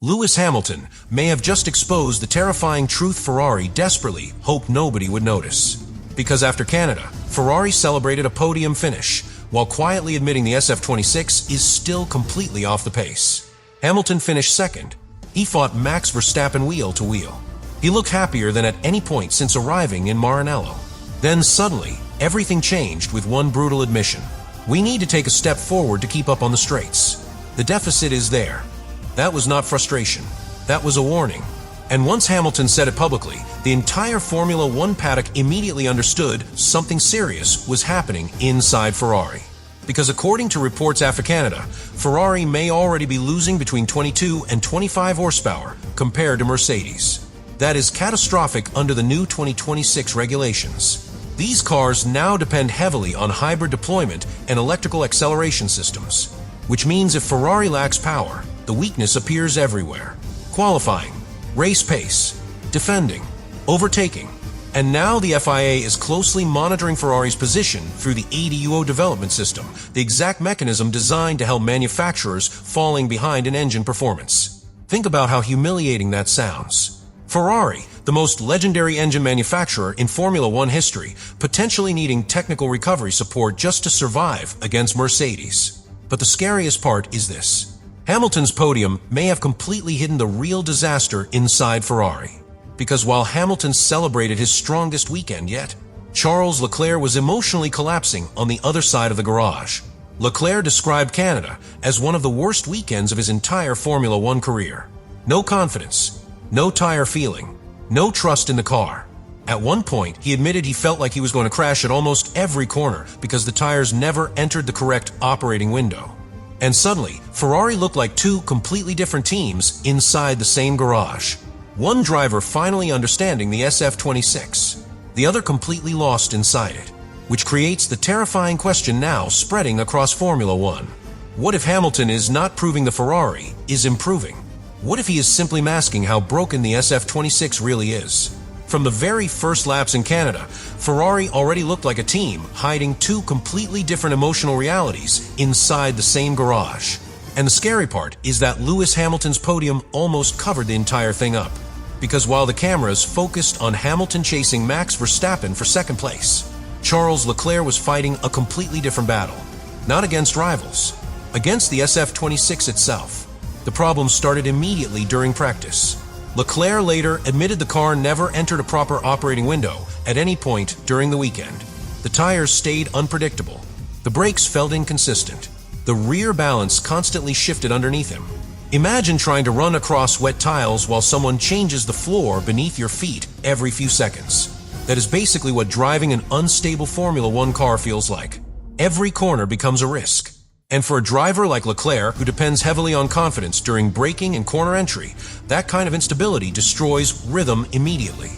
Lewis Hamilton may have just exposed the terrifying truth Ferrari desperately hoped nobody would notice. Because after Canada, Ferrari celebrated a podium finish, while quietly admitting the SF26 is still completely off the pace. Hamilton finished second. He fought Max Verstappen wheel to wheel. He looked happier than at any point since arriving in Maranello. Then suddenly, everything changed with one brutal admission. We need to take a step forward to keep up on the straights. The deficit is there. That was not frustration. That was a warning. And once Hamilton said it publicly, the entire Formula One paddock immediately understood something serious was happening inside Ferrari. Because according to reports after Canada, Ferrari may already be losing between 22 and 25 horsepower compared to Mercedes. That is catastrophic under the new 2026 regulations. These cars now depend heavily on hybrid deployment and electrical acceleration systems, which means if Ferrari lacks power, the weakness appears everywhere. Qualifying, race pace, defending, overtaking, and now the FIA is closely monitoring Ferrari's position through the ADUO development system, the exact mechanism designed to help manufacturers falling behind in engine performance. Think about how humiliating that sounds. Ferrari, the most legendary engine manufacturer in Formula One history, potentially needing technical recovery support just to survive against Mercedes. But the scariest part is this. Hamilton's podium may have completely hidden the real disaster inside Ferrari. Because while Hamilton celebrated his strongest weekend yet, Charles Leclerc was emotionally collapsing on the other side of the garage. Leclerc described Canada as one of the worst weekends of his entire Formula One career. No confidence, no tire feeling, no trust in the car. At one point, he admitted he felt like he was going to crash at almost every corner because the tires never entered the correct operating window. And suddenly, Ferrari looked like two completely different teams inside the same garage. One driver finally understanding the SF26, the other completely lost inside it, which creates the terrifying question now spreading across Formula One. What if Hamilton is not proving the Ferrari is improving? What if he is simply masking how broken the SF26 really is? From the very first laps in Canada, Ferrari already looked like a team hiding two completely different emotional realities inside the same garage. And the scary part is that Lewis Hamilton's podium almost covered the entire thing up. Because while the cameras focused on Hamilton chasing Max Verstappen for second place, Charles Leclerc was fighting a completely different battle. Not against rivals, against the SF26 itself. The problem started immediately during practice. Leclerc later admitted the car never entered a proper operating window at any point during the weekend. The tires stayed unpredictable. The brakes felt inconsistent. The rear balance constantly shifted underneath him. Imagine trying to run across wet tiles while someone changes the floor beneath your feet every few seconds. That is basically what driving an unstable Formula One car feels like. Every corner becomes a risk. And for a driver like Leclerc, who depends heavily on confidence during braking and corner entry, that kind of instability destroys rhythm immediately.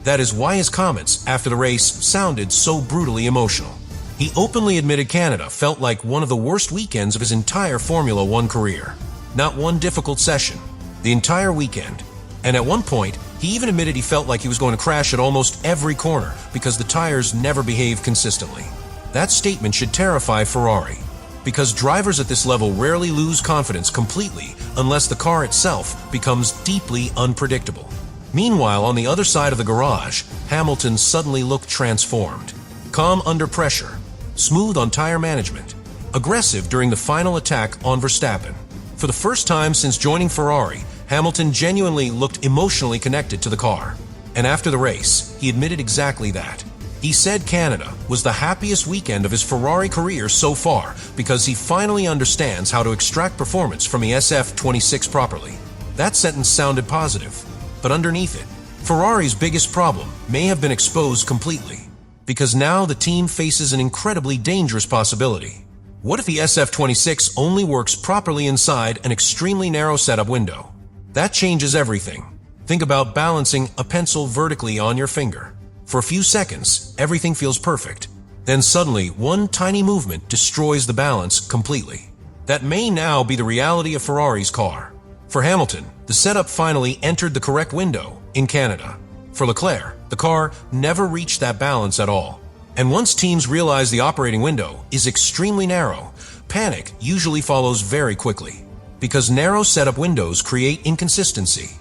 That is why his comments after the race sounded so brutally emotional. He openly admitted Canada felt like one of the worst weekends of his entire Formula One career. Not one difficult session, the entire weekend. And at one point, he even admitted he felt like he was going to crash at almost every corner because the tires never behaved consistently. That statement should terrify Ferrari. Because drivers at this level rarely lose confidence completely unless the car itself becomes deeply unpredictable. Meanwhile, on the other side of the garage, Hamilton suddenly looked transformed. Calm under pressure, smooth on tire management, aggressive during the final attack on Verstappen. For the first time since joining Ferrari, Hamilton genuinely looked emotionally connected to the car. And after the race, he admitted exactly that. He said Canada was the happiest weekend of his Ferrari career so far because he finally understands how to extract performance from the SF26 properly. That sentence sounded positive, but underneath it, Ferrari's biggest problem may have been exposed completely. Because now the team faces an incredibly dangerous possibility. What if the SF26 only works properly inside an extremely narrow setup window? That changes everything. Think about balancing a pencil vertically on your finger. For a few seconds, everything feels perfect. Then suddenly, one tiny movement destroys the balance completely. That may now be the reality of Ferrari's car. For Hamilton, the setup finally entered the correct window in Canada. For Leclerc, the car never reached that balance at all. And once teams realize the operating window is extremely narrow, panic usually follows very quickly. because narrow setup windows create inconsistency.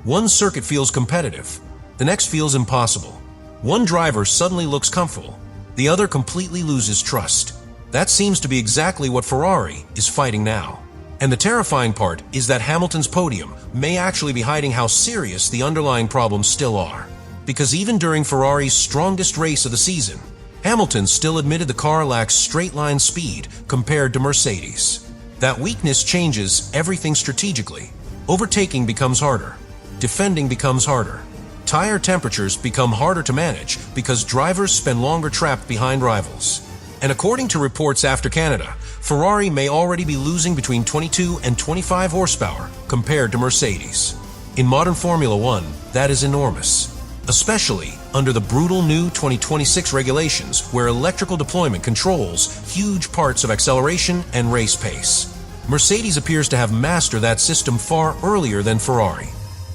One circuit feels competitive, the next feels impossible. One driver suddenly looks comfortable, the other completely loses trust. That seems to be exactly what Ferrari is fighting now. And the terrifying part is that Hamilton's podium may actually be hiding how serious the underlying problems still are. Because even during Ferrari's strongest race of the season, Hamilton still admitted the car lacks straight-line speed compared to Mercedes. That weakness changes everything strategically. Overtaking becomes harder. Defending becomes harder. Tire temperatures become harder to manage because drivers spend longer trapped behind rivals. And according to reports after Canada, Ferrari may already be losing between 22 and 25 horsepower compared to Mercedes. In modern Formula One, that is enormous, especially under the brutal new 2026 regulations where electrical deployment controls huge parts of acceleration and race pace. Mercedes appears to have mastered that system far earlier than Ferrari.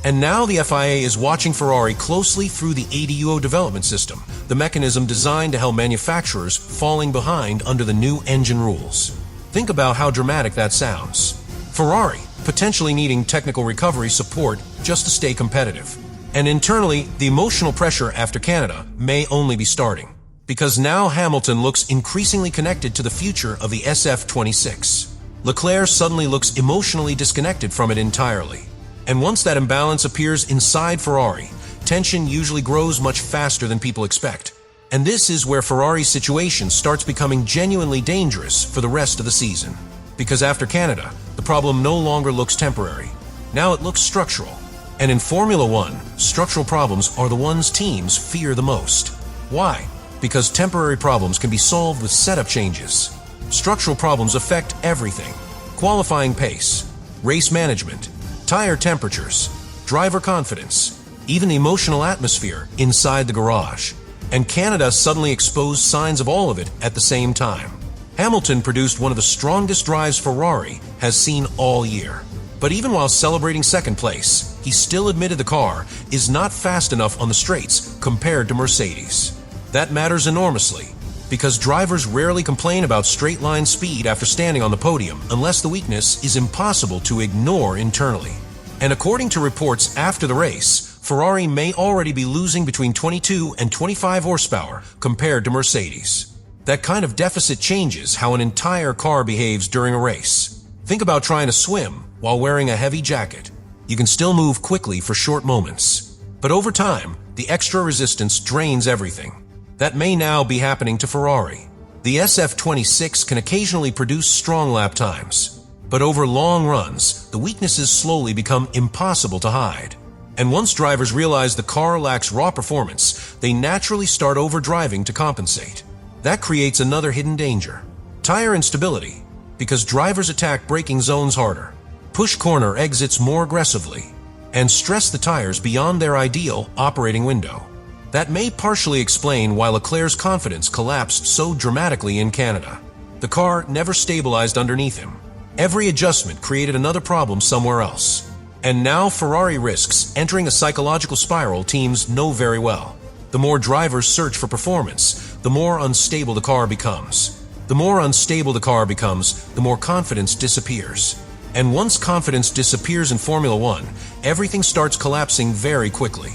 And now the FIA is watching Ferrari closely through the ADUO development system, the mechanism designed to help manufacturers falling behind under the new engine rules. Think about how dramatic that sounds. Ferrari potentially needing technical recovery support just to stay competitive. And internally, the emotional pressure after Canada may only be starting. Because now Hamilton looks increasingly connected to the future of the SF26. Leclerc suddenly looks emotionally disconnected from it entirely. And once that imbalance appears inside Ferrari, tension usually grows much faster than people expect. And this is where Ferrari's situation starts becoming genuinely dangerous for the rest of the season. Because after Canada, the problem no longer looks temporary. Now it looks structural. And in Formula One, structural problems are the ones teams fear the most. Why? Because temporary problems can be solved with setup changes. Structural problems affect everything: qualifying pace, race management, tire temperatures, driver confidence, even the emotional atmosphere inside the garage. And Canada suddenly exposed signs of all of it at the same time. Hamilton produced one of the strongest drives Ferrari has seen all year. But even while celebrating second place, he still admitted the car is not fast enough on the straights compared to Mercedes. That matters enormously, because drivers rarely complain about straight-line speed after standing on the podium unless the weakness is impossible to ignore internally. And according to reports after the race, Ferrari may already be losing between 22 and 25 horsepower compared to Mercedes. That kind of deficit changes how an entire car behaves during a race. Think about trying to swim while wearing a heavy jacket. You can still move quickly for short moments, but over time, the extra resistance drains everything. That may now be happening to Ferrari. The SF26 can occasionally produce strong lap times, but over long runs, the weaknesses slowly become impossible to hide. And once drivers realize the car lacks raw performance, they naturally start overdriving to compensate. That creates another hidden danger: tire instability, because drivers attack braking zones harder, push corner exits more aggressively, and stress the tires beyond their ideal operating window. That may partially explain why Leclerc's confidence collapsed so dramatically in Canada. The car never stabilized underneath him. Every adjustment created another problem somewhere else. And now Ferrari risks entering a psychological spiral teams know very well. The more drivers search for performance, the more unstable the car becomes. The more unstable the car becomes, the more confidence disappears. And once confidence disappears in Formula One, everything starts collapsing very quickly.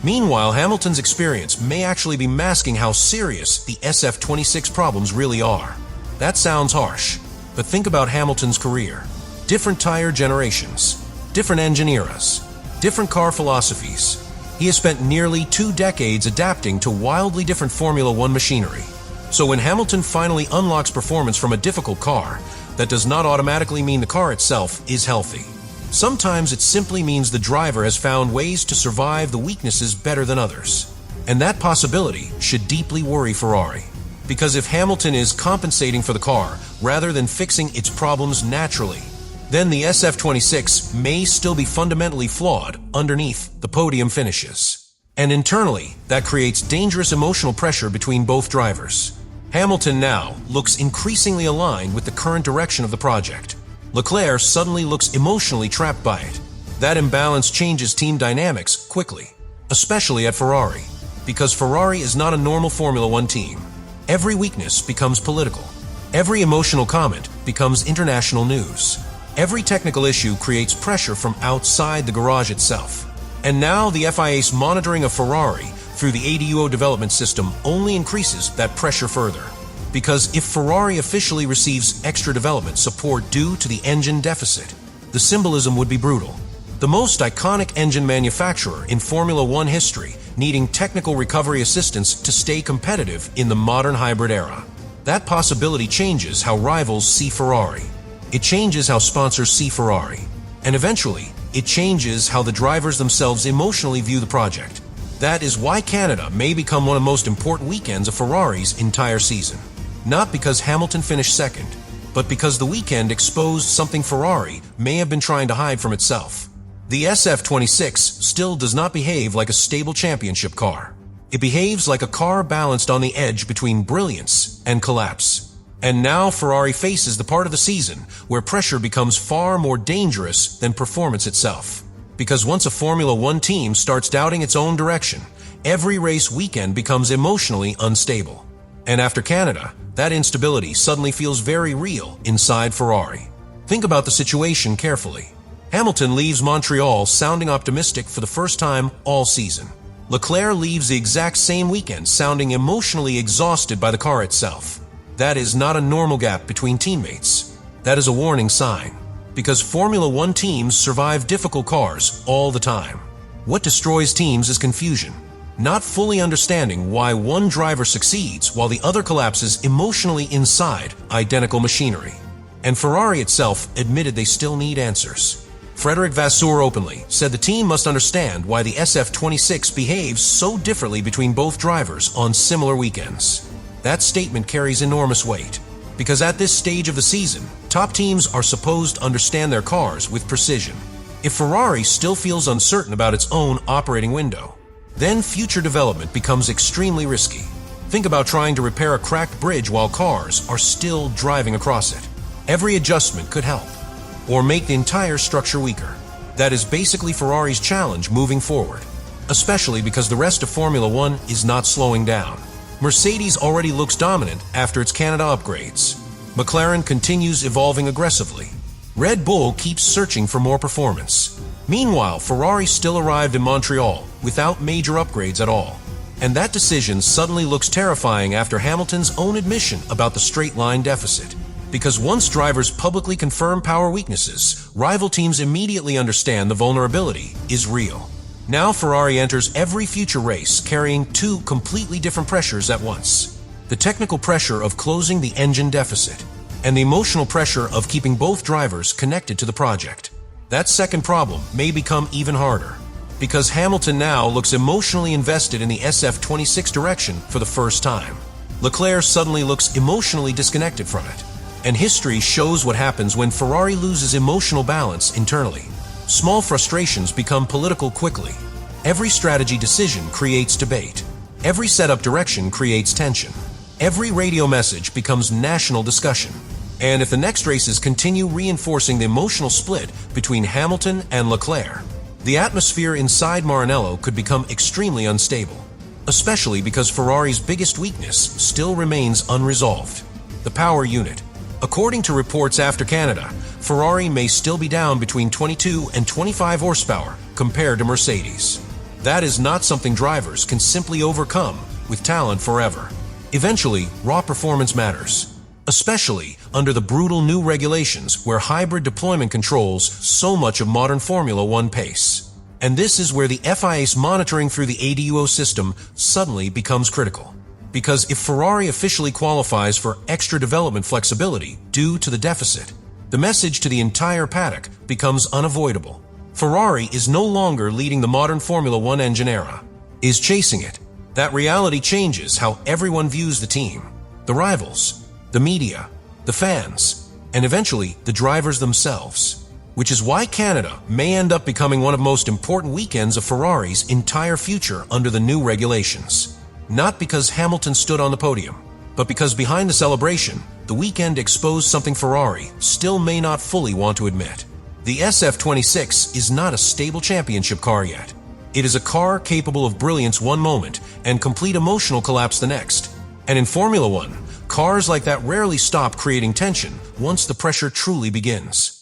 Meanwhile, Hamilton's experience may actually be masking how serious the SF26 problems really are. That sounds harsh, but think about Hamilton's career. Different tire generations, different engine eras, different car philosophies. He has spent nearly 2 decades adapting to wildly different Formula One machinery. So when Hamilton finally unlocks performance from a difficult car, that does not automatically mean the car itself is healthy. Sometimes it simply means the driver has found ways to survive the weaknesses better than others. And that possibility should deeply worry Ferrari. Because if Hamilton is compensating for the car rather than fixing its problems naturally, then the SF26 may still be fundamentally flawed underneath the podium finishes. And internally, that creates dangerous emotional pressure between both drivers. Hamilton now looks increasingly aligned with the current direction of the project. Leclerc suddenly looks emotionally trapped by it. That imbalance changes team dynamics quickly, especially at Ferrari, because Ferrari is not a normal Formula One team. Every weakness becomes political. Every emotional comment becomes international news. Every technical issue creates pressure from outside the garage itself. And now the FIA's monitoring of Ferrari through the ADUO development system only increases that pressure further. Because if Ferrari officially receives extra development support due to the engine deficit, the symbolism would be brutal. The most iconic engine manufacturer in Formula One history needing technical recovery assistance to stay competitive in the modern hybrid era. That possibility changes how rivals see Ferrari. It changes how sponsors see Ferrari. And eventually, it changes how the drivers themselves emotionally view the project. That is why Canada may become one of the most important weekends of Ferrari's entire season. Not because Hamilton finished second, but because the weekend exposed something Ferrari may have been trying to hide from itself. The SF26 still does not behave like a stable championship car. It behaves like a car balanced on the edge between brilliance and collapse. And now Ferrari faces the part of the season where pressure becomes far more dangerous than performance itself. Because once a Formula One team starts doubting its own direction, every race weekend becomes emotionally unstable. And after Canada, that instability suddenly feels very real inside Ferrari. Think about the situation carefully. Hamilton leaves Montreal sounding optimistic for the first time all season. Leclerc leaves the exact same weekend sounding emotionally exhausted by the car itself. That is not a normal gap between teammates. That is a warning sign. Because Formula One teams survive difficult cars all the time. What destroys teams is confusion. Not fully understanding why one driver succeeds while the other collapses emotionally inside identical machinery. And Ferrari itself admitted they still need answers. Frederic Vasseur openly said the team must understand why the SF26 behaves so differently between both drivers on similar weekends. That statement carries enormous weight, because at this stage of the season, top teams are supposed to understand their cars with precision. If Ferrari still feels uncertain about its own operating window, then future development becomes extremely risky. Think about trying to repair a cracked bridge while cars are still driving across it. Every adjustment could help, or make the entire structure weaker. That is basically Ferrari's challenge moving forward, especially because the rest of Formula One is not slowing down. Mercedes already looks dominant after its Canada upgrades. McLaren continues evolving aggressively. Red Bull keeps searching for more performance. Meanwhile, Ferrari still arrived in Montreal without major upgrades at all. And that decision suddenly looks terrifying after Hamilton's own admission about the straight line deficit. Because once drivers publicly confirm power weaknesses, rival teams immediately understand the vulnerability is real. Now Ferrari enters every future race carrying two completely different pressures at once. The technical pressure of closing the engine deficit, and the emotional pressure of keeping both drivers connected to the project. That second problem may become even harder, because Hamilton now looks emotionally invested in the SF26 direction for the first time. Leclerc suddenly looks emotionally disconnected from it. And history shows what happens when Ferrari loses emotional balance internally. Small frustrations become political quickly. Every strategy decision creates debate. Every setup direction creates tension. Every radio message becomes national discussion. And if the next races continue reinforcing the emotional split between Hamilton and Leclerc, the atmosphere inside Maranello could become extremely unstable, especially because Ferrari's biggest weakness still remains unresolved: the power unit. According to reports after Canada, Ferrari may still be down between 22 and 25 horsepower compared to Mercedes. That is not something drivers can simply overcome with talent forever. Eventually, raw performance matters, especially under the brutal new regulations where hybrid deployment controls so much of modern Formula One pace. And this is where the FIA's monitoring through the ADUO system suddenly becomes critical. Because if Ferrari officially qualifies for extra development flexibility due to the deficit, the message to the entire paddock becomes unavoidable. Ferrari is no longer leading the modern Formula One engine era, is chasing it. That reality changes how everyone views the team, the rivals, the media, the fans, and eventually the drivers themselves. Which is why Canada may end up becoming one of the most important weekends of Ferrari's entire future under the new regulations. Not because Hamilton stood on the podium, but because behind the celebration, the weekend exposed something Ferrari still may not fully want to admit. The SF26 is not a stable championship car yet. It is a car capable of brilliance one moment and complete emotional collapse the next. And in Formula One, cars like that rarely stop creating tension once the pressure truly begins.